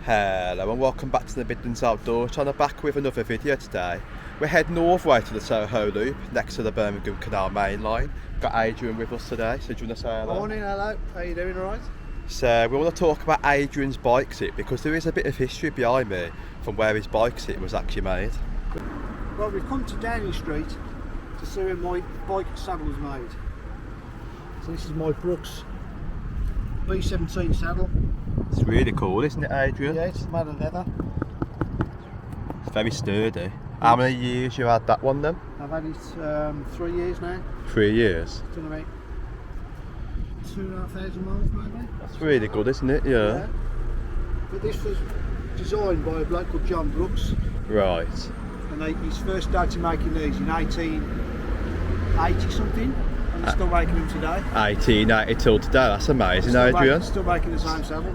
Hello and welcome back to the Midlands Outdoors channel, back with another video today. We're heading northway to the Soho Loop next to the Birmingham Canal Mainline. Got Adrian with us today, so do you want to say hello? Morning, hello. How you doing, alright? So we want to talk about Adrian's bike sit because there is a bit of history behind me from where his bike sit was actually made. Well, we've come to Downing Street to see where my bike saddle was made. So this is my Brooks B17 saddle. It's really cool, isn't it, Adrian? Yeah, it's made of leather. It's very sturdy. How many years you had that one then? I've had it 3 years now. 3 years. It's done about 2,500 miles maybe. That's really good, isn't it? Yeah. But this was designed by a bloke called John Brooks. Right. And he first started making these in 1880 something. And they're still making them today. 1880 till today, that's amazing, Adrian. Still making the same saddle.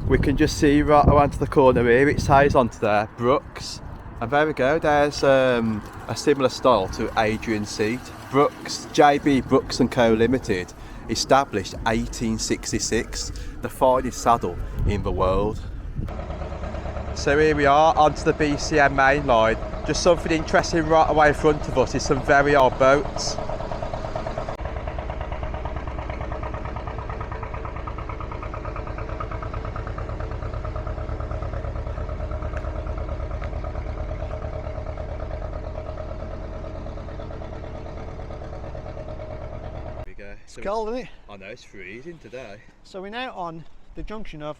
We can just see right around to the corner here, it says onto there, Brooks. And there we go, there's a similar style to Adrian's seat. Brooks, JB Brooks & Co Limited, established 1866, the finest saddle in the world. So here we are, onto the BCN Mainline. Just something interesting right away in front of us is some very old boats. It's cold, isn't it? I know, it's freezing today. So we're now on the junction of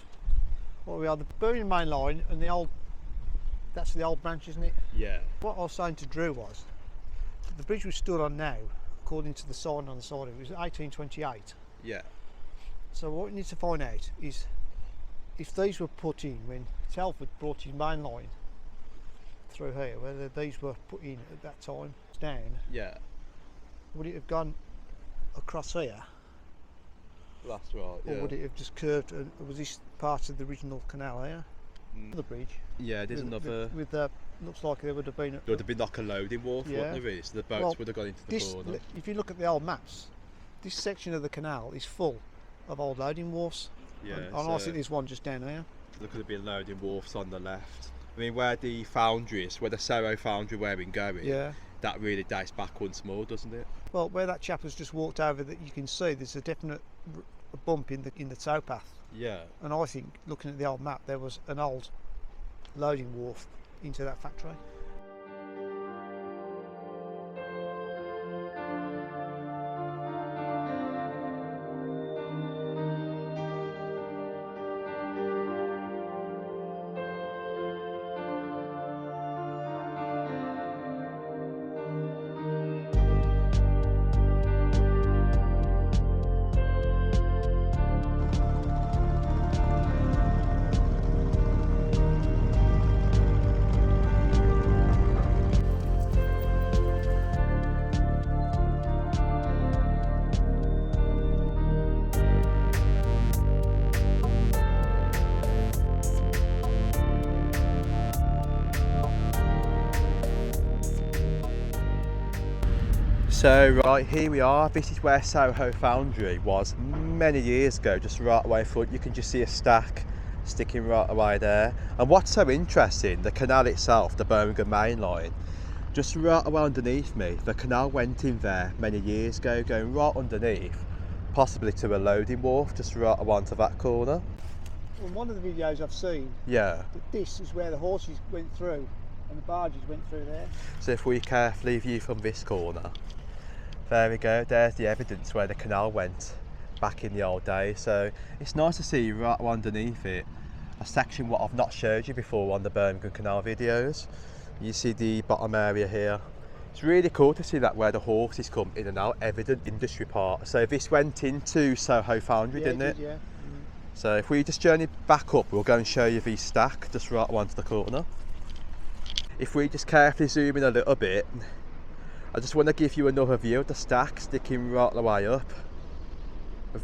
what we are, the Birmingham Mainline and the old, that's the old branch, isn't it? Yeah. What I was saying to Drew was, the bridge we stood on now, according to the sign on the side of it, was 1828. Yeah. So what we need to find out is if these were put in when Telford brought his main line through here, whether these were put in at that time, down, Yeah. would it have gone across here? That's right, Or yeah. would it have just curved, and was this part of the original canal here? The bridge. Yeah, there's another... With looks like there would have been... There would have been like a loading wharf, Yeah. wouldn't there? So the boats would have gone into the corner. If you look at the old maps, this section of the canal is full of old loading wharfs. Yeah, And I think there's one just down here. There could have been loading wharfs on the left. I mean, where the foundry is, where the Soho foundry where we're going, Yeah. that really dates back once more, doesn't it? Well, where that chap has just walked over, that you can see there's a definite bump in the towpath. Yeah. And I think, looking at the old map, there was an old loading wharf into that factory. So right, here we are. This is where Soho Foundry was many years ago, just right away in front. You can just see a stack sticking right away there. And what's so interesting, the canal itself, the Birmingham Mainline, just right away underneath me, the canal went in there many years ago, going right underneath, possibly to a loading wharf, just right away onto that corner. Well, one of the videos I've seen, Yeah. that this is where the horses went through and the barges went through there. So if we carefully view from this corner, there we go, there's the evidence where the canal went back in the old days. So it's nice to see right underneath it a section what I've not showed you before on the Birmingham Canal videos. You see the bottom area here. It's really cool to see that where the horses come in and out, evident industry part. So this went into Soho Foundry, didn't it? Yeah. So if we just journey back up, we'll go and show you the stack just right onto the corner. If we just carefully zoom in a little bit, I just want to give you another view of the stack sticking right the way up.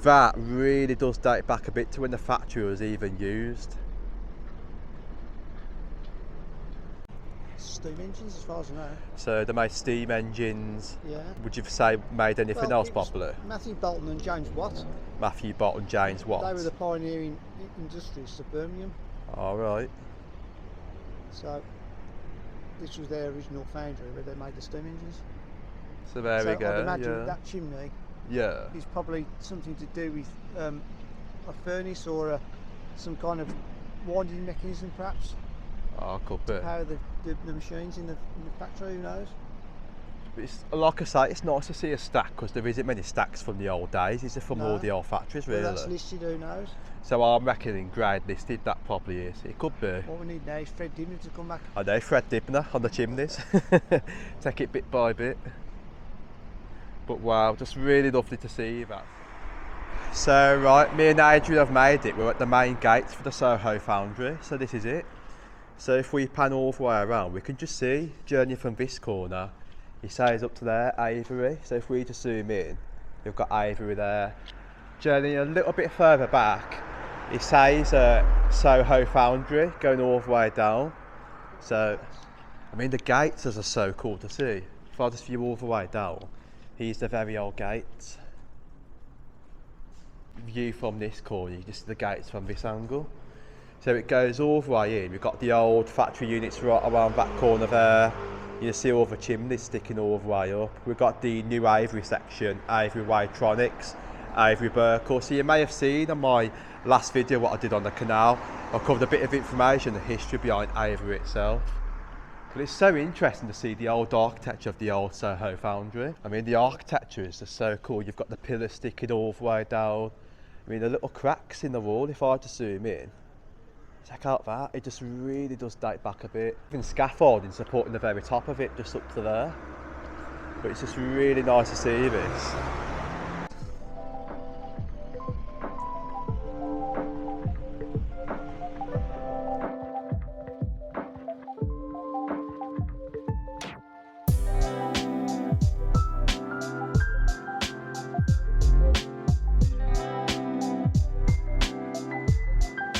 That really does date back a bit to when the factory was even used. Steam engines, as far as I know. So they made steam engines. Yeah. Would you say made anything else it was popular? Matthew Bolton and James Watt. Matthew Bott and James Watt. They were the pioneering industries of Birmingham. All right. So this was their original foundry where they made the steam engines. So there we go. I'd imagine yeah. that chimney Yeah. is probably something to do with a furnace or some kind of winding mechanism, perhaps. Oh, could be. Power the machines in the factory. Who knows? But it's, like I say, it's nice to see a stack because there isn't many stacks from the old days. Is it from all the old factories, really? Well, that's listed. Who knows? So I'm reckoning grade listed. That probably is. It could be. What we need now is Fred Dibner to come back. I know, Fred Dibner on the chimneys. Take it bit by bit. But wow, just really lovely to see that. So right, me and Adrian have made it. We're at the main gates for the Soho foundry. So this is it. So if we pan all the way around, we can just see, journey from this corner, he says up to there, Avery. So if we just zoom in, we've got Avery there. Journey a little bit further back, it says Soho foundry, going all the way down. So, I mean, the gates are so cool to see. If I just view all the way down, here's the very old gates. View from this corner, you just see the gates from this angle. So it goes all the way in. We've got the old factory units right around that corner there. You see all the chimneys sticking all the way up. We've got the new Avery section, Avery Waytronics, Avery Burkle. So you may have seen on my last video what I did on the canal. I covered a bit of information, the history behind Avery itself. But it's so interesting to see the old architecture of the old Soho foundry. I mean, the architecture is just so cool. You've got the pillars sticking all the way down. I mean, the little cracks in the wall, if I just zoom in, check out that, it just really does date back a bit. Even scaffolding supporting the very top of it, just up to there. But it's just really nice to see this.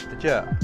Did you?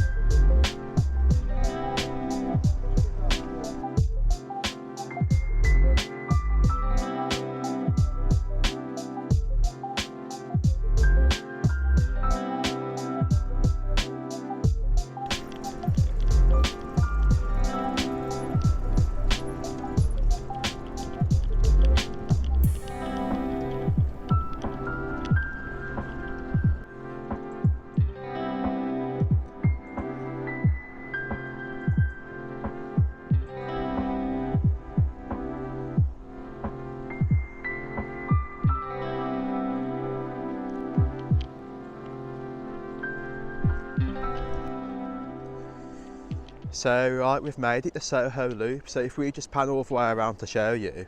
So right, we've made it, the Soho loop. So if we just pan all the way around to show you,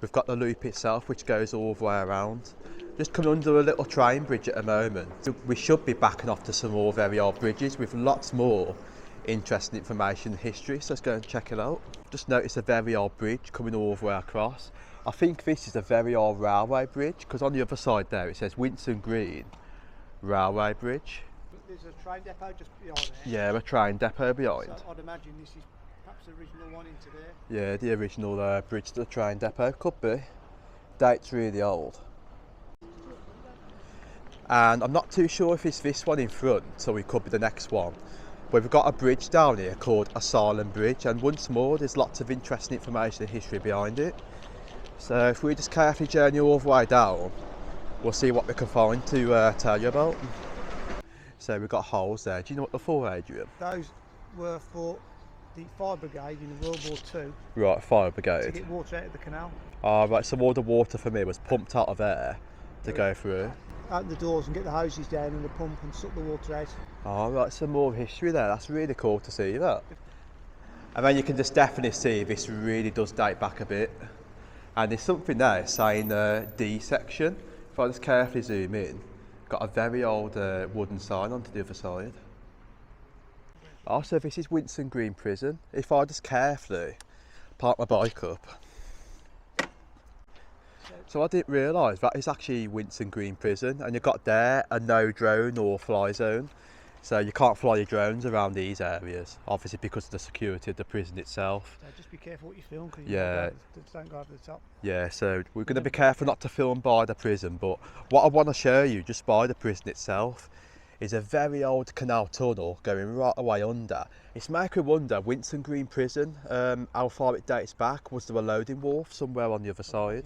we've got the loop itself which goes all the way around. Just coming under a little train bridge at the moment. We should be backing off to some more very old bridges with lots more interesting information and history, so let's go and check it out. Just notice a very old bridge coming all the way across. I think this is a very old railway bridge because on the other side there it says Winson Green Railway Bridge. There's a train depot just behind there. Yeah, a train depot behind. So I'd imagine this is perhaps the original one into there. Yeah, the original bridge to the train depot, could be. Date's really old. And I'm not too sure if it's this one in front, so it could be the next one. But we've got a bridge down here called Asylum Bridge, and once more there's lots of interesting information and history behind it. So if we just carefully journey all the way down, we'll see what we can find to tell you about. So we've got holes there. Do you know what they're for, Adrian? Those were for the fire brigade in World War II. Right, fire To brigade. get water out of the canal. Right, so all the water for me was pumped out of there to go through. Open the doors and get the hoses down and the pump and suck the water out. Right, some more history there. That's really cool to see that. And then you can just definitely see this really does date back a bit. And there's something there saying D section. If I just carefully zoom in, got a very old wooden sign onto the other side. Also, this is Winson Green Prison. If I just carefully park my bike up. So I didn't realise that is actually Winson Green Prison, and you've got there a no drone or fly zone. So you can't fly your drones around these areas, obviously because of the security of the prison itself. So just be careful what you film, because Yeah. don't go over the top. Yeah, so we're going to be careful not to film by the prison, but what I want to show you just by the prison itself is a very old canal tunnel going right away under. It's making me wonder, Winson Green Prison, how far it dates back. Was there a loading wharf somewhere on the other side?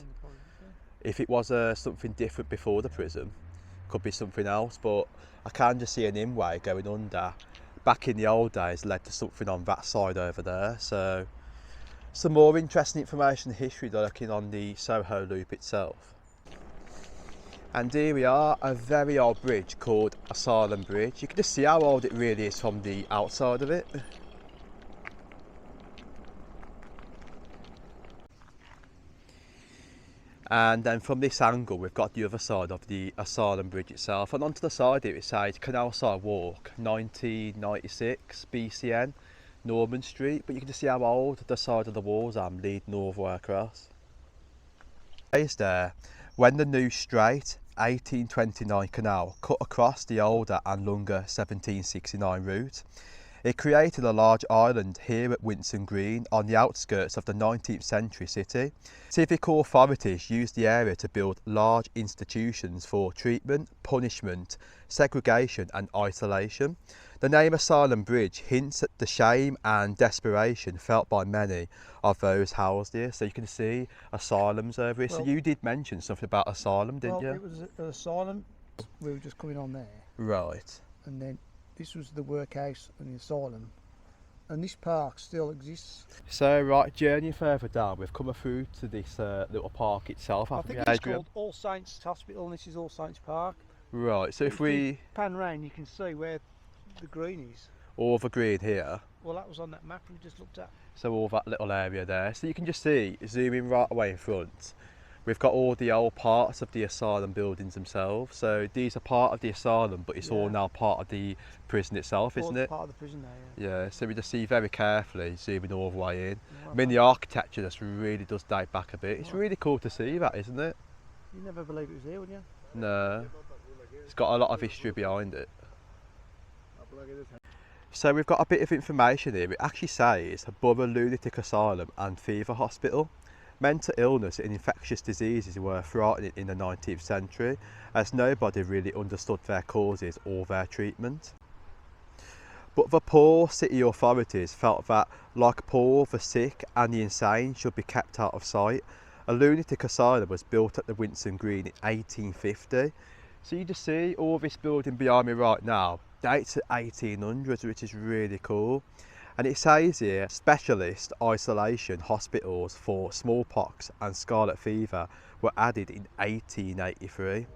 If it was something different before the prison, could be something else, but I can just see an in-way going under. Back in the old days led to something on that side over there, so some more interesting information and history lurking on the Soho Loop itself. And here we are, a very old bridge called Asylum Bridge. You can just see how old it really is from the outside of it. And then from this angle we've got the other side of the Asylum Bridge itself, and onto the side here it says Canal Side Walk 1996 BCN Norman Street, but you can just see how old the side of the walls are leading all the way across. It there, when the new straight 1829 canal cut across the older and longer 1769 route, it created a large island here at Winson Green on the outskirts of the 19th century city. Civic authorities used the area to build large institutions for treatment, punishment, segregation and isolation. The name Asylum Bridge hints at the shame and desperation felt by many of those housed here. So you can see asylums over here. Well, so you did mention something about asylum, didn't you? It was an asylum. We were just coming on there. Right. And then this was the workhouse and the asylum, and this park still exists. So right, journey further down, we've come through to this little park itself. I think it's called All Saints Hospital, and this is All Saints Park. Right, so if we pan round, you can see where the green is. All the green here? Well, that was on that map we just looked at. So all that little area there. So you can just see, zooming right away in front, we've got all the old parts of the asylum buildings themselves. So these are part of the asylum, but it's all now part of the prison itself, isn't it? Part of the prison there, yeah. Yeah, so we just see very carefully, zooming all the way in. I mean, the architecture just really does date back a bit. It's really cool to see that, isn't it? You never believe it was here, would you? No. It's got a lot of history behind it. So we've got a bit of information here. It actually says Borough Lunatic Asylum and Fever Hospital. Mental illness and infectious diseases were frightening in the 19th century, as nobody really understood their causes or their treatment. But the poor city authorities felt that, like poor, the sick and the insane should be kept out of sight. A lunatic asylum was built at the Winson Green in 1850. So you just see all this building behind me right now dates to 1800s, which is really cool. And it says here, specialist isolation hospitals for smallpox and scarlet fever were added in 1883.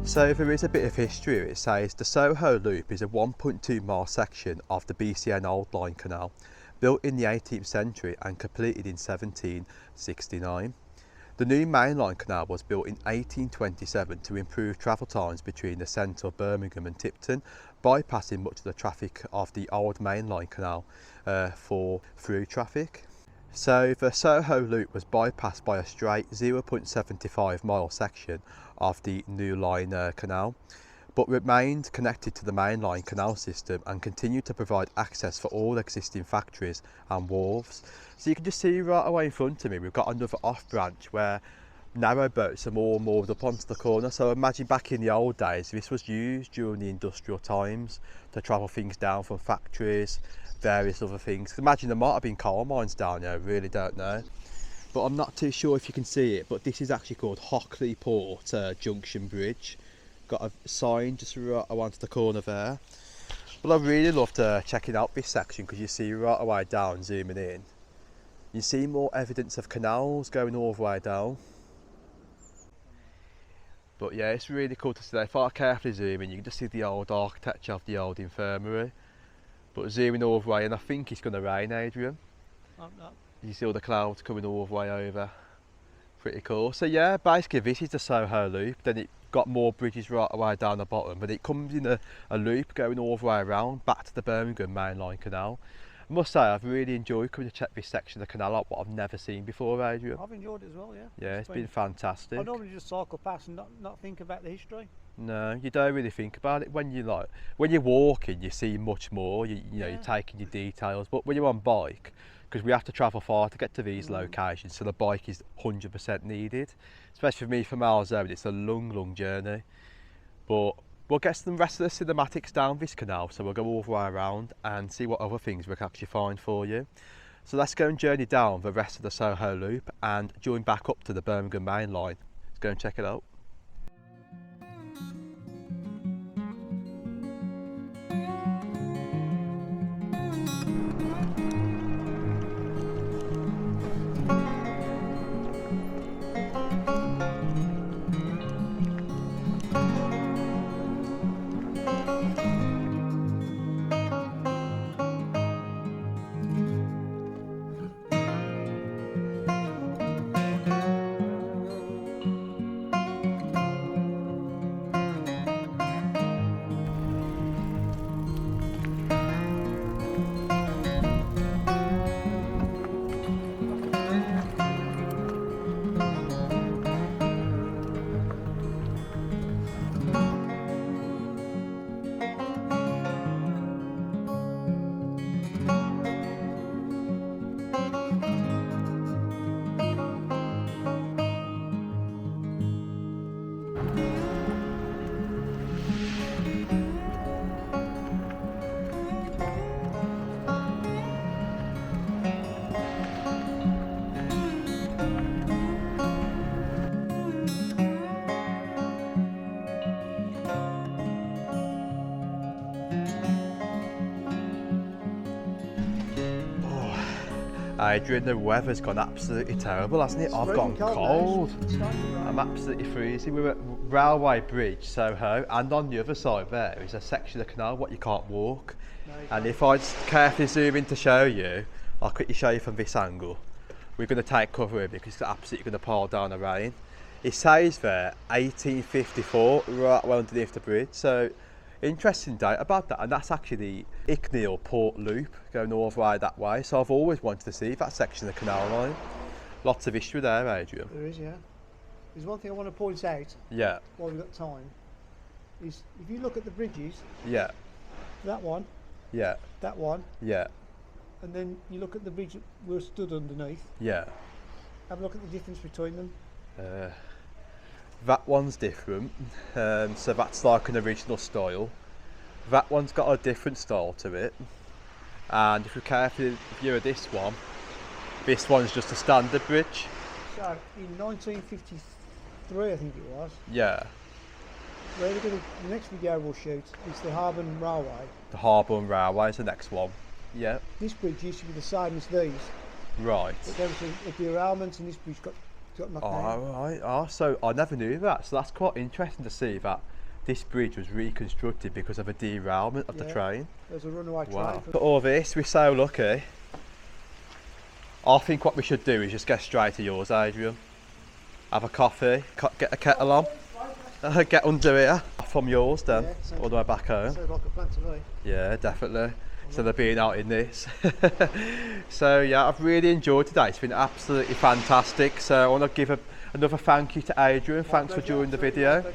So there is a bit of history. It says the Soho Loop is a 1.2 mile section of the BCN Old Line Canal, built in the 18th century and completed in 1769. The new mainline canal was built in 1827 to improve travel times between the centre of Birmingham and Tipton, bypassing much of the traffic of the old mainline canal for through traffic. So the Soho Loop was bypassed by a straight 0.75 mile section of the new line canal, but remained connected to the mainline canal system and continued to provide access for all existing factories and wharves. So you can just see right away in front of me we've got another off branch where narrow boats are more moored up onto the corner. So imagine back in the old days this was used during the industrial times to travel things down from factories, various other things. Imagine there might have been coal mines down there, I really don't know. But I'm not too sure if you can see it, but this is actually called Hockley Port Junction Bridge. got a sign just right around the corner there. But I really loved checking out this section because you see right away down, zooming in, you see more evidence of canals going all the way down. But yeah, it's really cool to see. If I carefully zoom in, you can just see the old architecture of the old infirmary. But zooming all the way, and I think it's going to rain, Adrian. You see all the clouds coming all the way over. Pretty cool. So yeah, basically this is the Soho loop. Then it got more bridges right away down the bottom, but it comes in a loop going all the way around back to the Birmingham Mainline canal. I must say I've really enjoyed coming to check this section of the canal out, what I've never seen before, Adrian. I've enjoyed it as well, yeah. Yeah, it's been fantastic. I normally just cycle past and not think about the history. No, you don't really think about it. When you're walking, you see much more. You know, you're taking your details. But when you're on bike, because we have to travel far to get to these locations, so the bike is 100% needed. Especially for me, for miles over, it's a long journey. But we'll get some rest of the cinematics down this canal, so we'll go all the way around and see what other things we can actually find for you. So let's go and journey down the rest of the Soho loop and join back up to the Birmingham Mainline. Let's go and check it out. Adrian, the weather's gone absolutely terrible, hasn't it? I've gone cold. I'm absolutely freezing. We're at Railway Bridge, Soho, and on the other side there is a section of the canal what you can't walk. And if I just carefully zoom in to show you, I'll quickly show you from this angle. We're going to take cover of it because it's absolutely going to pile down the rain. It says there 1854 right well underneath the bridge. So interesting date about that, and that's actually the Icknield Port Loop going all the way that way. So I've always wanted to see that section of the canal line. Lots of history there, Adrian. There is, yeah. There's one thing I want to point out. Yeah. While we've got time, is if you look at the bridges. Yeah. That one. Yeah. That one. Yeah. And then you look at the bridge we're stood underneath. Yeah. Have a look at the difference between them. That one's different, so that's like an original style. That one's got a different style to it, and if you carefully view this one's just a standard bridge. So in 1953, I think it was. Yeah. Where we're going the next video we'll shoot is the Harborne Railway. The Harborne Railway is the next one. Yeah. This bridge used to be the same as these. Right. But there was a derailment and this bridge got knocked down. Right. Oh, so I never knew that. So that's quite interesting to see that this bridge was reconstructed because of a derailment of the train. There's a runaway train. Wow. But all this, we're so lucky. I think what we should do is just get straight to yours, Adrian. Have a coffee, get a kettle on, get under here from yours then, all the way back home. Sounds like a plan to me. Yeah, definitely. So they're being out in this. So yeah, I've really enjoyed today. It's been absolutely fantastic. So I want to give another thank you to Adrian. Thanks for joining the video.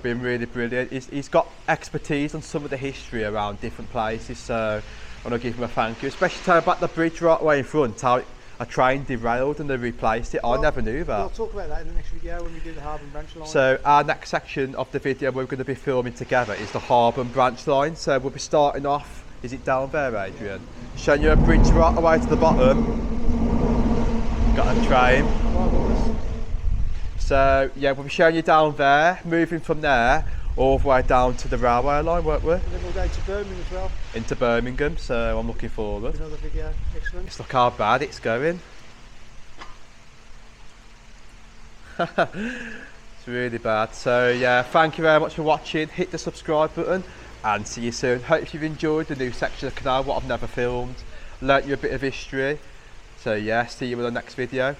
Been really brilliant. He's got expertise on some of the history around different places. So I want to give him a thank you, especially tell about the bridge right away in front, how a train derailed and they replaced it. I never knew that. We'll talk about that in the next video when we do the Harborne branch line. So our next section of the video we're going to be filming together is the Harborne branch line. So we'll be starting off, is it down there, Adrian? Showing you a bridge right away to the bottom. Got a train. So yeah, we'll be showing you down there, moving from there all the way down to the railway line, won't we? And then we'll go to Birmingham as well. Into Birmingham, so I'm looking forward. Another video. Excellent. Just look how bad it's going. It's really bad. So yeah, thank you very much for watching. Hit the subscribe button and see you soon. Hope you've enjoyed the new section of the canal, what I've never filmed. Learnt you a bit of history. So yeah, see you in the next video.